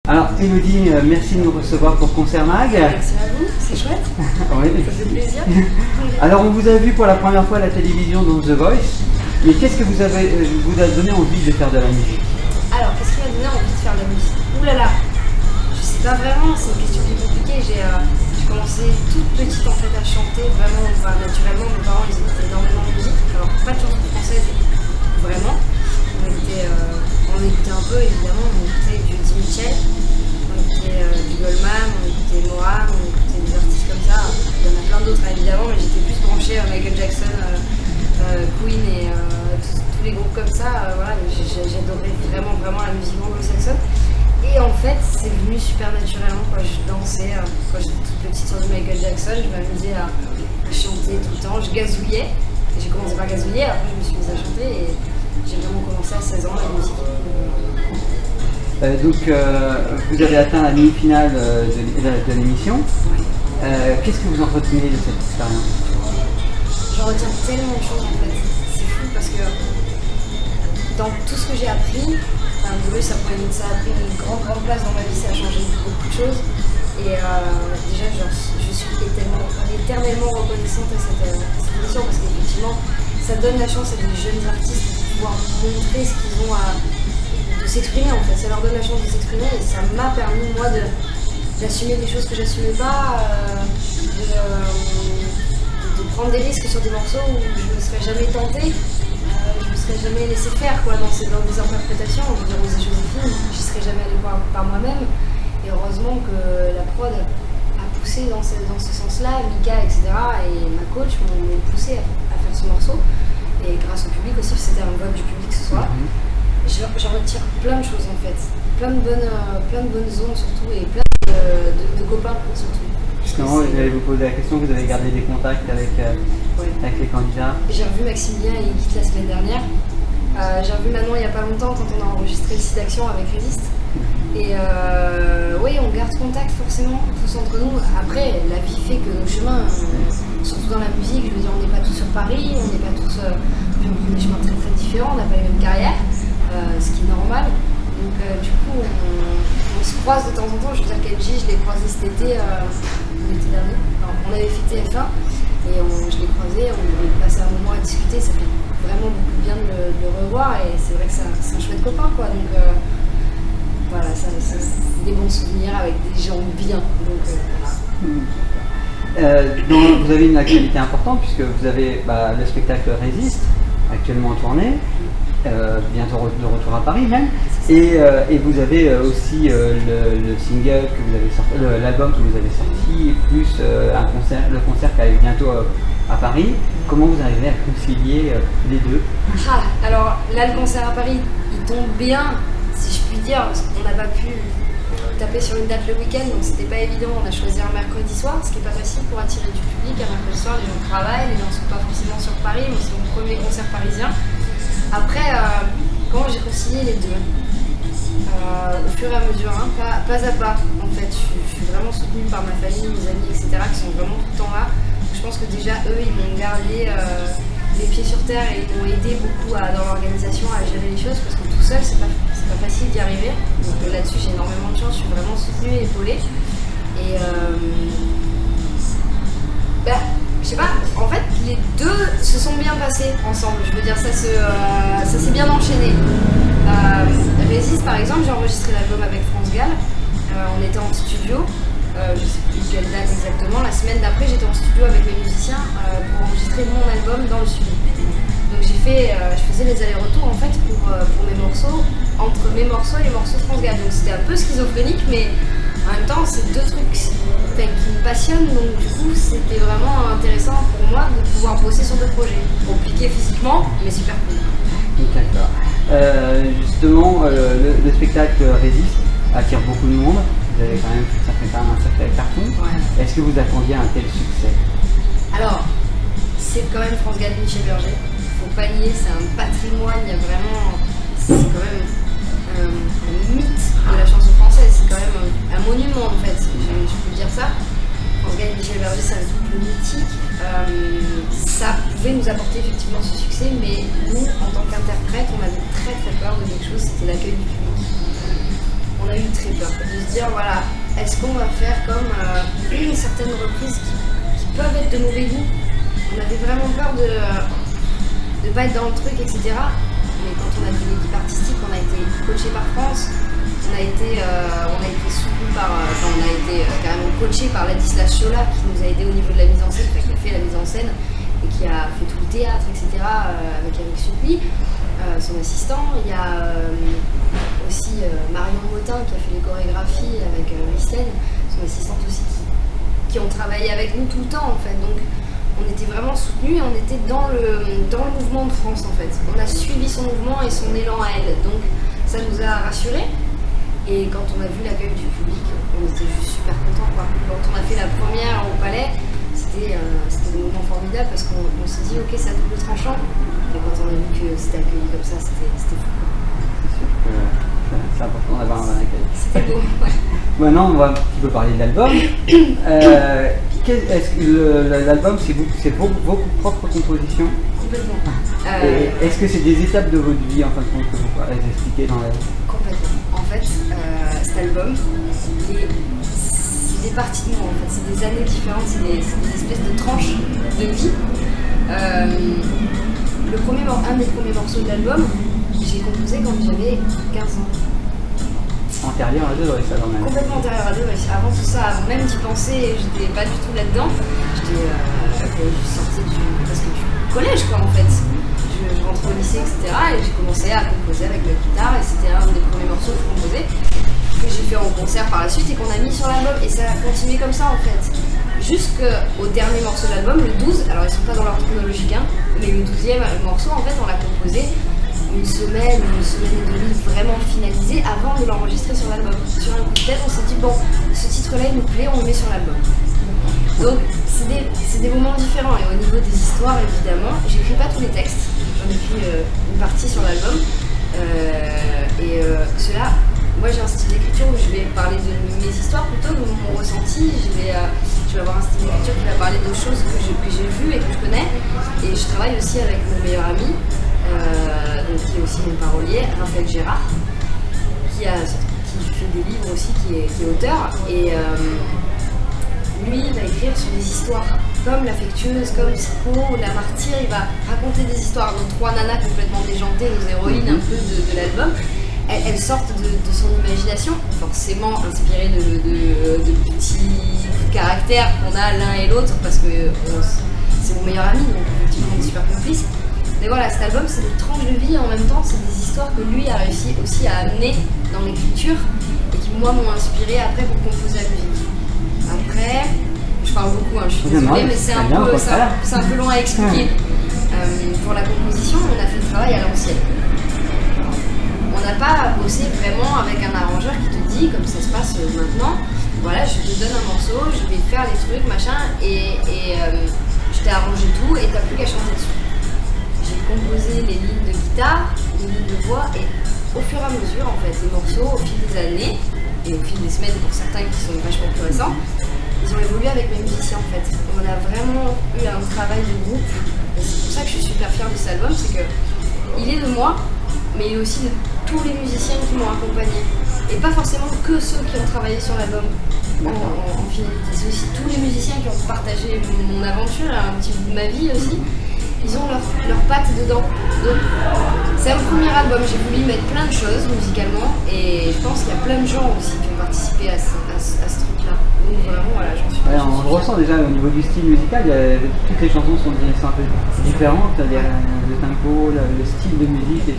Alors Élodie, merci de nous recevoir pour Concert Mag. Merci à vous, c'est chouette. Oui. Ça fait plaisir. Alors on vous a vu pour la première fois à la télévision dans The Voice, mais qu'est-ce que vous a donné envie de faire de la musique? Alors, qu'est-ce qui m'a donné envie de faire de la musique? Ouh là là, je sais pas vraiment, c'est une question qui est compliquée. J'ai commencé toute petite en fait à chanter, vraiment, naturellement. Mes parents ils écoutaient énormément de musique, alors pas de chansons françaises, vraiment. On écoutait un peu évidemment, on écoutait du Eddie Mitchell, on écoutait du Goldman, on écoutait Moa, on écoutait des artistes comme ça. Il y en a plein d'autres évidemment, mais j'étais plus branchée à Michael Jackson, Queen et tous les groupes comme ça. Voilà, j'adorais vraiment la musique anglo-saxonne. Et en fait, c'est venu super naturellement quand je dansais, quand j'étais toute petite sur du Michael Jackson, je m'amusais à chanter tout le temps, je gazouillais. J'ai commencé par gazouiller, après je me suis mise à chanter et j'ai vraiment commencé à 16 ans la musique. Vous avez atteint la demi-finale de l'émission. Ouais. Qu'est-ce que vous en retenez de cette expérience? J'en retiens tellement de choses en fait. C'est fou parce que dans tout ce que j'ai appris, ça a pris une grande place dans ma vie, ça a changé beaucoup de choses. Et déjà, je suis éternellement reconnaissante à cette émission parce qu'effectivement, ça donne la chance à des jeunes artistes de pouvoir montrer ce qu'ils ont de s'exprimer en fait. Ça leur donne la chance de s'exprimer et ça m'a permis moi d'assumer des choses que j'assumais pas, de prendre des risques sur des morceaux où je ne me serais jamais tentée, je ne me serais jamais laissé faire quoi, dans des interprétations. Je veux dire, aux Joséphine, je ne serais jamais allée voir par moi-même. Et heureusement que la prod a poussé dans ce sens-là, Mika, etc. et ma coach m'ont poussé à faire ce morceau. Et grâce au public aussi, c'était un vote du public ce soir. J'en retire plein de choses en fait, plein de bonnes ondes surtout et plein de copains surtout. Justement, j'allais vous poser la question, vous avez gardé des contacts avec les candidats? J'ai revu Maximilien et Edith la semaine dernière. J'ai revu Manon il n'y a pas longtemps quand on a enregistré le site d'action avec Résiste. Et oui, on garde contact forcément tous entre nous. Après, la vie fait que nos chemins, surtout dans la musique, je veux dire, on n'est pas tous sur Paris, on n'est pas tous. On prend des chemins très très différents, on n'a pas les mêmes carrières, ce qui est normal. Donc du coup, on se croise de temps en temps. Je veux dire, Kenji, je l'ai croisé cet été, l'été dernier. Alors, on avait fait TF1 et je l'ai croisé, on a passé un moment à discuter. Ça fait vraiment beaucoup de bien de le revoir et c'est vrai que c'est un chouette copain quoi. Donc voilà, ça des bons souvenirs avec des gens bien. Donc vous avez une actualité importante puisque vous avez le spectacle Résiste, actuellement en tournée, bientôt de retour à Paris même, et vous avez aussi le single que vous avez sorti, l'album que vous avez sorti, plus le concert qui arrive bientôt à Paris. Comment vous arrivez à concilier les deux? Alors là, le concert à Paris, il tombe bien, si je puis dire, parce qu'on n'a pas pu taper sur une date le week-end, donc c'était pas évident. On a choisi un mercredi soir, ce qui n'est pas facile pour attirer du public. Un mercredi soir, les gens travaillent, les gens ne sont pas forcément sur Paris, mais c'est mon premier concert parisien. Après, comment j'ai concilié les deux? Au fur et à mesure, pas à pas. En fait, je suis vraiment soutenue par ma famille, mes amis, etc., qui sont vraiment tout le temps là. Je pense que déjà, eux, ils m'ont gardé les pieds sur terre et ils m'ont aidé beaucoup dans l'organisation à gérer les choses parce que tout seul, c'est pas facile d'y arriver. Donc là-dessus, j'ai énormément de chance, je suis vraiment soutenue et épaulée. Et je sais pas, en fait, les deux se sont bien passés ensemble. Je veux dire, ça s'est bien enchaîné. Résiste, par exemple, j'ai enregistré l'album avec France Gall. On était en studio. Je sais plus quelle date exactement, la semaine d'après j'étais en studio avec mes musiciens pour enregistrer mon album dans le studio. Donc je faisais les allers-retours en fait pour mes morceaux, entre mes morceaux et les morceaux de France Gall. Donc c'était un peu schizophrénique mais en même temps c'est deux trucs qui me passionnent, donc du coup c'était vraiment intéressant pour moi de pouvoir bosser sur deux projets. Compliqué physiquement mais super cool. D'accord. Justement, le spectacle Résiste attire beaucoup de monde. Vous avez quand même, ça fait quand même un sacré carton. Ouais. Est-ce que vous attendiez un tel succès? Alors, c'est quand même France Gall, Michel Berger. Il ne faut pas nier, c'est un patrimoine. Il y a vraiment, c'est quand même un mythe de la chanson française. C'est quand même un monument en fait. Je peux dire ça. France Gall, Michel Berger, c'est un couple mythique. Ça pouvait nous apporter effectivement ce succès, mais nous, en tant qu'interprète, on avait très très peur de quelque chose. C'était l'accueil du public. on a eu très peur de se dire voilà, est-ce qu'on va faire comme certaines reprises qui peuvent être de mauvais goût. On avait vraiment peur de ne pas être dans le truc, etc. Mais quand on a fait l'équipe artistique, on a été coaché par France, on a été soutenu par, on a été carrément coaché par Ladislas Chola qui nous a aidé au niveau de la mise en scène, qui a fait la mise en scène et qui a fait tout le théâtre, etc. Avec Eric Soupli, son assistant. Il y a aussi Marion Motin qui a fait les chorégraphies avec Ristène, son assistante aussi, qui ont travaillé avec nous tout le temps en fait. Donc on était vraiment soutenus et on était dans le mouvement de France en fait. On a suivi son mouvement et son élan à elle. Donc ça nous a rassurés. Et quand on a vu l'accueil du public, on était juste super contents quoi. Quand on a fait la première au Palais, c'était des moments formidables parce qu'on s'est dit ok, ça double tranchant. Et quand on a vu que c'était accueilli comme ça, c'était fou. C'est sûr que c'est important d'avoir un accueil. C'était beau, ouais. Maintenant, on va un petit peu parler de l'album. Est-ce que l'album, c'est vos propres compositions? Complètement. Est-ce que c'est des étapes de votre vie en fin de compte que vous pouvez expliquer dans la vie? Complètement. En fait, cet album, c'est des parties de moi en fait, c'est des années différentes, c'est des espèces de tranches de vie. Un des premiers morceaux de l'album, j'ai composé quand j'avais 15 ans. Antérieur à deux, ouais, ça dans ma vie. Complètement antérieur à deux, ouais. Avant tout ça, avant même d'y penser, j'étais pas du tout là-dedans. J'étais sortie presque du collège quoi en fait. Je rentrais au lycée, etc. Et j'ai commencé à composer avec la guitare et c'était un des premiers morceaux que je composais, que j'ai fait en concert par la suite et qu'on a mis sur l'album et ça a continué comme ça en fait. Jusqu'au dernier morceau de l'album, le 12, alors ils sont pas dans l'ordre chronologique, hein, mais le 12e morceau en fait on l'a composé une semaine et demie vraiment finalisé avant de l'enregistrer sur l'album. Sur un coup de tête on s'est dit bon, ce titre là il nous plaît, on le met sur l'album. Donc c'est des moments différents et au niveau des histoires évidemment, j'écris pas tous les textes, j'en écris une partie sur l'album cela, moi j'ai un style d'écriture où je vais parler de mes histoires plutôt que de mon ressenti, je vais avoir un style d'écriture qui va parler de choses que j'ai vues et que je connais et je travaille aussi avec mon meilleur ami qui est aussi mon parolier, Raphaël Gérard qui fait des livres aussi, qui est auteur et lui, il va écrire sur des histoires comme L'Affectueuse, comme Psycho, La Martyre. Il va raconter des histoires de trois nanas complètement déjantées, nos héroïnes un peu de l'album. Elles sortent de son imagination, forcément inspirées de petits caractères qu'on a l'un et l'autre, parce que c'est mon meilleur ami, donc effectivement on est super complices. Mais voilà, cet album, c'est des tranches de vie, en même temps, c'est des histoires que lui a réussi aussi à amener dans l'écriture et qui, moi, m'ont inspiré après pour composer la musique. Après, je parle beaucoup, hein, je suis désolée, mais c'est un peu long à expliquer. Pour la composition, on a fait le travail à l'ancienne. On n'a pas bossé vraiment avec un arrangeur qui te dit, comme ça se passe maintenant, voilà, je te donne un morceau, je vais faire les trucs, machin, et je t'ai arrangé tout et t'as plus qu'à chanter dessus. J'ai composé les lignes de guitare, les lignes de voix, et au fur et à mesure, en fait, les morceaux, au fil des années, et au fil des semaines pour certains qui sont vachement plus récents, ils ont évolué avec mes musiciens en fait. On a vraiment eu un travail de groupe et c'est pour ça que je suis super fière de cet album, c'est que il est de moi, mais il est aussi de tous les musiciens qui m'ont accompagné. Et pas forcément que ceux qui ont travaillé sur l'album en finalité, c'est aussi tous les musiciens qui ont partagé mon aventure, un petit bout de ma vie aussi. Ils ont leur patte dedans. Donc, c'est un premier album, j'ai voulu mettre plein de choses musicalement et je pense qu'il y a plein de gens aussi qui ont participé à ce truc-là. Donc vraiment, voilà, j'en suis ouais, on le ressent déjà au niveau du style musical, toutes les chansons sont un peu différentes, le tempo, le style de musique,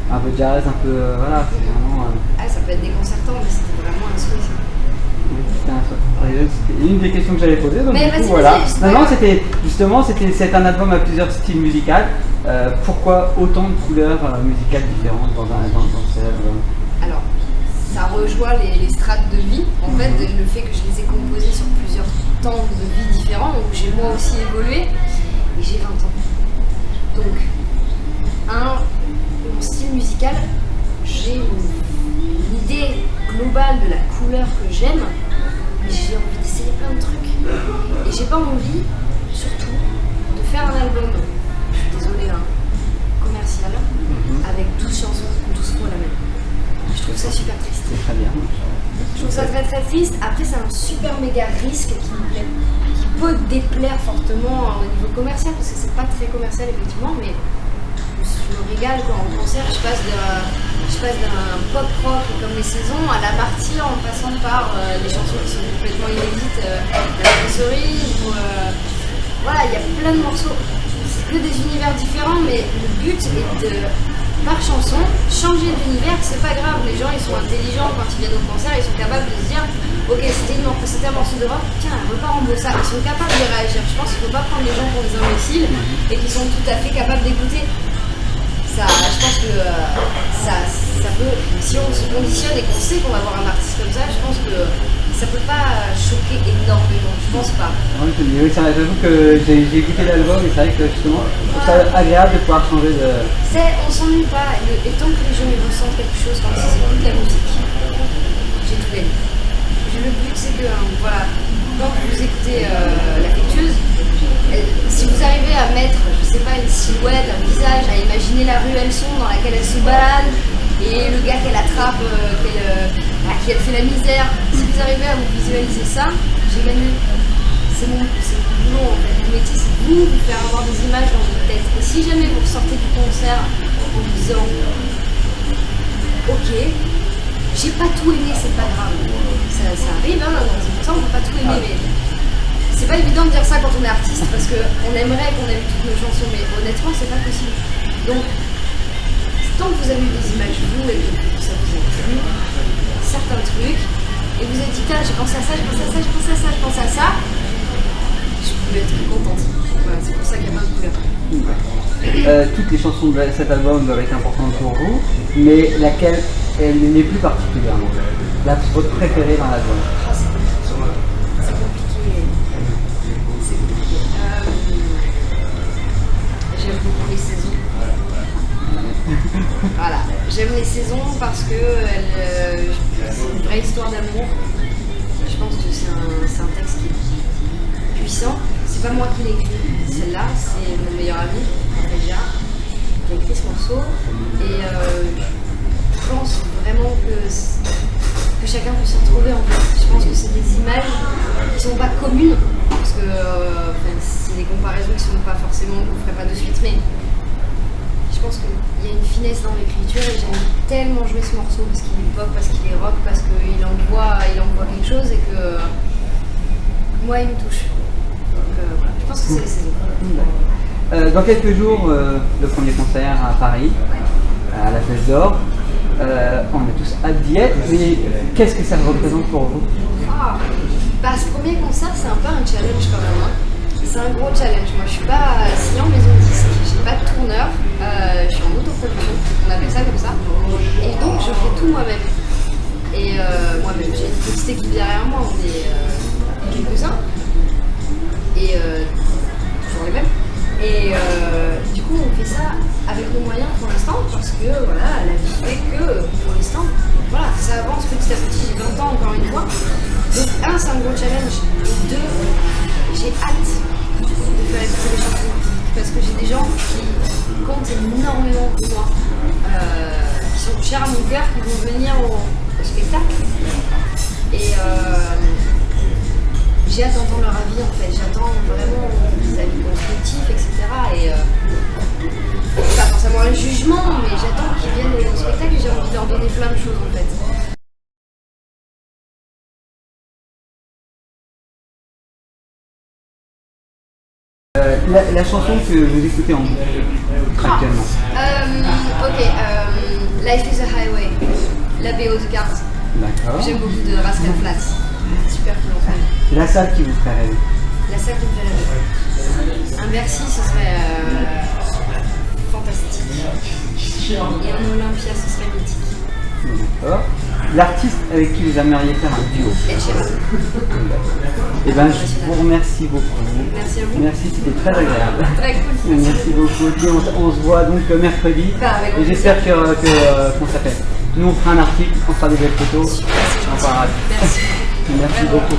un peu jazz, un peu... voilà, c'est vraiment... ça peut être déconcertant, mais c'était vraiment un souhait ça. C'était une des questions que j'avais posées, donc mais du coup voilà. Non, c'était un album à plusieurs styles musicaux. Pourquoi autant de couleurs musicales différentes dans cet album? Alors, ça rejoint les strates de vie, en fait, le fait que je les ai composés sur plusieurs temps de vie différents, où j'ai moi aussi évolué, et j'ai 20 ans. Donc, mon style musical, j'ai une idée globale de la couleur que j'aime, mais j'ai envie d'essayer plein de trucs. Et j'ai pas envie, surtout, de faire un album, je suis désolée, commercial, avec 12 chansons, 12 fois la même. Je trouve ça super triste. C'est très bien. Je trouve ça très très triste. Après, c'est un super méga risque qui me plaît, qui peut déplaire fortement au niveau commercial, parce que c'est pas très commercial effectivement, mais je me régale quand en concert je passe d'un pop rock comme les saisons à la Martyre en passant par des chansons qui sont complètement inédites, la cerise ou voilà, il y a plein de morceaux, c'est que des univers différents, mais le but est de, par chanson, changer d'univers. C'est pas grave, les gens ils sont intelligents quand ils viennent au concert, ils sont capables de se dire ok, c'était un morceau de rock, tiens, repart en bossa. Ils sont capables de réagir. Je pense qu'il faut pas prendre les gens pour des imbéciles et qu'ils sont tout à fait capables d'écouter. Ça, je pense que ça peut, si on se conditionne et qu'on sait qu'on va voir un artiste comme ça, je pense que ça peut pas choquer énormément, je pense pas. Oui, j'avoue que j'ai écouté l'album et c'est vrai que justement, je trouve ça agréable de pouvoir changer de... On s'ennuie pas, et tant que les gens ils ressentent quelque chose quand ils écoutent la musique, j'ai tout gagné. Le but c'est que, voilà, quand vous écoutez l'affectueuse, si vous arrivez à mettre, je sais pas, une silhouette, un visage, à imaginer la ruelle sombre dans laquelle elle se balade, et le gars qu'elle attrape, à qui elle fait la misère, si vous arrivez à vous visualiser ça, j'ai gagné. C'est mon boulot en fait. Mon métier c'est vous faire avoir des images dans votre tête. Et si jamais vous sortez du concert en vous disant ok, j'ai pas tout aimé, c'est pas grave. Ça arrive, hein, dans un temps on peut pas tout aimer, mais c'est pas évident de dire ça quand on est artiste parce qu'on aimerait qu'on aime toutes nos chansons, mais honnêtement c'est pas possible. Donc tant que vous avez eu des images vous et que ça vous a plu, certains trucs, et vous êtes dit tiens j'ai pensé à ça, j'ai pensé à ça, j'ai pensé à ça, j'ai pensé à ça, je pouvais être contente. Voilà, c'est pour ça qu'il y a plein de couleurs. Toutes les chansons de cet album doivent être importantes pour vous, mais laquelle elle n'est plus particulièrement votre préférée dans l'album? C'est compliqué. J'aime beaucoup les saisons. Voilà, j'aime les saisons parce que c'est une vraie histoire d'amour. Je pense que c'est un texte qui est puissant. C'est pas moi qui l'ai écrit, celle-là, c'est mon meilleur ami, Andrea, qui a écrit ce morceau. Et je pense vraiment que chacun peut s'y retrouver en fait. Je pense que c'est des images qui sont pas communes, parce que c'est des comparaisons qui sont pas forcément, qu'on ferait pas de suite, mais je pense qu'il y a une finesse dans l'écriture et j'aime tellement jouer ce morceau parce qu'il est pop, parce qu'il est rock, parce qu'il envoie quelque chose et que moi il me touche. Donc voilà, je pense que c'est les saisons. Dans quelques jours, le premier concert à Paris, à la Flèche d'Or. On est tous hâte d'y être, mais qu'est-ce que ça représente pour vous? Ce premier concert, c'est un peu un challenge quand même. Hein. C'est un gros challenge. Moi, je suis pas signée en maison de disque, j'ai pas de tourneur, je suis en autoproduction, on appelle ça comme ça. Et donc, je fais tout moi-même. Et moi-même, j'ai une petite équipe derrière moi, on est quelques-uns, et toujours les mêmes. Et du coup, on fait ça avec nos moyens pour l'instant, parce que voilà, la vie fait que pour l'instant, voilà, ça avance petit à petit. J'ai 20 ans encore une fois. Donc, un, c'est un gros challenge. Et deux, j'ai hâte de faire écouter les chansons. Parce que j'ai des gens qui comptent énormément pour moi, qui sont chers à mon cœur, qui vont venir au spectacle. Et j'ai hâte d'entendre leur avis en fait, j'attends vraiment des avis constructifs, etc. Et pas forcément un jugement, mais j'attends qu'ils viennent au spectacle et j'ai envie de leur donner plein de choses en fait. La chanson que vous écoutez en boucle actuellement. Life is a Highway, la BO de Cars. D'accord. J'aime beaucoup de Rascal Flatts. Super cool en fait. La salle qui vous ferait rêver. La salle qui me fait rêver. Un Bercy, ce serait fantastique. Et un Olympia, ce serait mythique. D'accord. L'artiste avec qui vous aimeriez faire un duo? Ed Sheeran. Eh ben, je vous remercie beaucoup. Merci à vous. Merci, c'était très agréable. Très cool. Merci beaucoup. Et puis on se voit donc mercredi. Et j'espère qu'on s'appelle. Nous on fera un article, on fera des belles photos. Super, c'est gentil. Merci. Merci. Merci beaucoup.